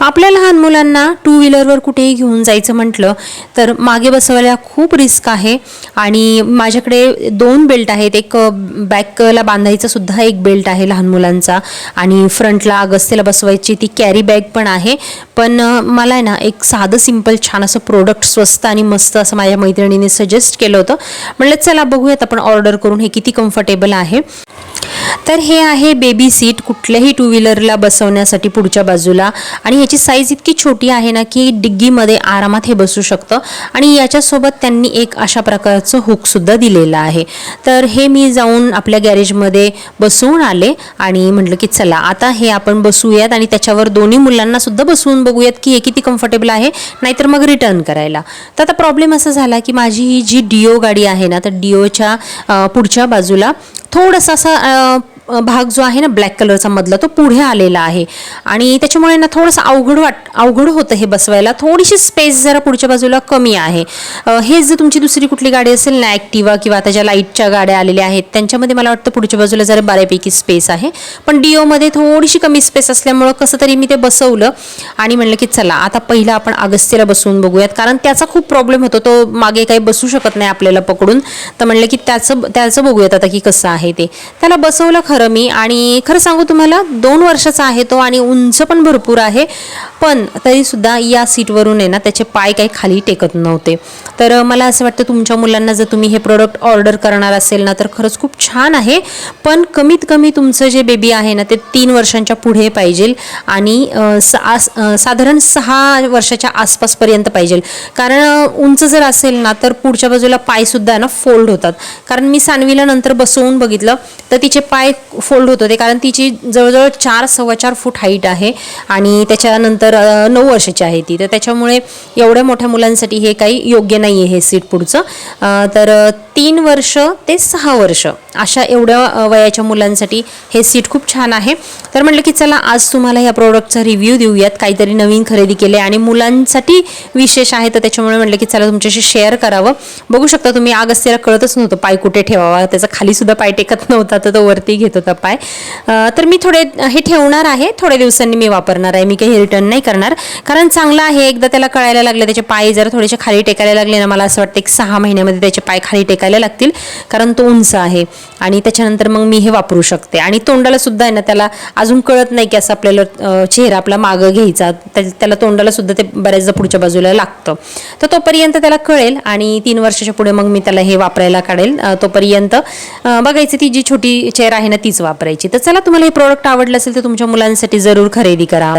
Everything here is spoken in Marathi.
आपल्या लहान मुलांना टू व्हीलरवर कुठेही घेऊन जायचं म्हटलं तर मागे बसवायला खूप रिस्क आहे आणि माझ्याकडे 2 बेल्ट आहेत. एक बॅकला बांधायचा सुद्धा एक बेल्ट आहे लहान मुलांचा आणि फ्रंटला अगस्त्याला बसवायची ती कॅरी बॅग पण आहे. पण मला आहे ना एक साधं सिंपल छान असं प्रोडक्ट स्वस्त आणि मस्त असं माझ्या मैत्रिणीने सजेस्ट केलं होतं. म्हणलं चला बघूयात आपण ऑर्डर करून हे किती कम्फर्टेबल आहे. तर हे आहे बेबी सीट कुठल्याही टू व्हीलरला बसवण्यासाठी पुढच्या बाजूला आणि ह्याची साईज इतकी छोटी आहे ना की डिग्गीमध्ये आरामात हे बसू शकतं आणि याच्यासोबत त्यांनी एक अशा प्रकारचं हुक सुद्धा दिलेलं आहे. तर हे मी जाऊन आपल्या गॅरेजमध्ये बसवून आले आणि म्हटलं की चला आता हे आपण बसूयात आणि त्याच्यावर दोन्ही मुलांना सुद्धा बसवून बघूयात की हे किती कम्फर्टेबल आहे, नाहीतर मग रिटर्न करायला. तर आता प्रॉब्लेम असा झाला की माझी ही जी डिओ गाडी आहे ना तर डिओच्या पुढच्या बाजूला थोडासा असा भाग जो आहे ना ब्लॅक कलरचा मधला तो पुढे आलेला आहे आणि त्याच्यामुळे ना थोडंसं अवघड होतं हे बसवायला. थोडीशी स्पेस जरा पुढच्या बाजूला कमी आहे. हे जर तुमची दुसरी कुठली गाडी असेल ना ॲक्टिवा किंवा आता ज्या लाईटच्या गाड्या आलेल्या आहेत त्यांच्यामध्ये मला वाटतं पुढच्या बाजूला जरा बऱ्यापैकी स्पेस आहे. पण डिओमध्ये थोडीशी कमी स्पेस असल्यामुळं कसं तरी मी ते बसवलं आणि म्हणलं की चला आता पहिलं आपण अगस्त्याला बसवून बघूयात, कारण त्याचा खूप प्रॉब्लेम होतो, तो मागे काही बसू शकत नाही आपल्याला पकडून. तर म्हणलं की त्याचं बघूयात आता की कसं आहे ते. त्याला बसवलं खरं मी आणि खरं सांगू तुम्हाला 2 वर्षाचा आहे तो आणि उंच पण भरपूर आहे. पण तरीसुद्धा या सीटवरून आहे ना त्याचे पाय काही खाली टेकत नव्हते. तर मला असं वाटतं तुमच्या मुलांना जर तुम्ही हे प्रोडक्ट ऑर्डर करणार असेल ना तर खरंच खूप छान आहे. पण कमीत कमी तुमचं जे बेबी आहे ना ते 3 वर्षांच्या पुढे पाहिजे आणि साधारण 6 वर्षाच्या आसपासपर्यंत पाहिजे. कारण उंच जर असेल ना तर पुढच्या बाजूला पायसुद्धा ना फोल्ड होतात. कारण मी सानवीला नंतर बसवून बघितलं तर तिचे पाय फोल्ड होत होते, कारण तिची जवळजवळ 4-4.25 फूट हाईट आहे आणि त्याच्यानंतर 9 वर्षाची आहे ती. तर त्याच्यामुळे एवढ्या मोठ्या मुलांसाठी हे काही योग्य नाही आहे हे सीट पुढचं. तर 3 वर्ष ते 6 वर्ष अशा एवढ्या वयाच्या मुलांसाठी हे सीट खूप छान आहे. तर म्हटलं की चला आज तुम्हाला या प्रोडक्टचा रिव्ह्यू देऊयात. काहीतरी नवीन खरेदी केले आणि मुलांसाठी विशेष आहे तर त्याच्यामुळे म्हटलं की चला तुमच्याशी शेअर करावं. बघू शकता तुम्ही अगस्त्याला कळतच नव्हतं पाय कुठे ठेवावा, त्याचा खाली सुद्धा पाय टेकत नव्हता तर तो वरती घेत होता पाय. तर मी थोडे हे ठेवणार आहे, थोड्या दिवसांनी मी वापरणार आहे. मी काही रिटर्न नाही करणार, कारण चांगलं आहे. एकदा त्याला कळायला लागलं, त्याचे पाय जर थोडेसे खाली टेकायला लागले ना, मला असं वाटतं 6 महिन्यामध्ये त्याचे पाय खाली टेकायला लागतील, कारण तो उंच आहे आणि त्याच्यानंतर मग मी हे वापरू शकते. आणि तोंडाला सुद्धा आहे ना त्याला अजून कळत नाही की असं आपल्याला चेहरा आपला मागं घ्यायचा, त्याला तोंडाला सुद्धा ते बऱ्याचदा पुढच्या बाजूला लागतं. तर तोपर्यंत त्याला कळेल आणि 3 वर्षाच्या पुढे मग मी त्याला हे वापरायला काढेल. तोपर्यंत बघायचं ती जी छोटी चेअर आहे ना तीच वापरायची. तर चला तुम्हाला हे प्रोडक्ट आवडलं असेल तर तुमच्या मुलांसाठी जरूर खरेदी करा.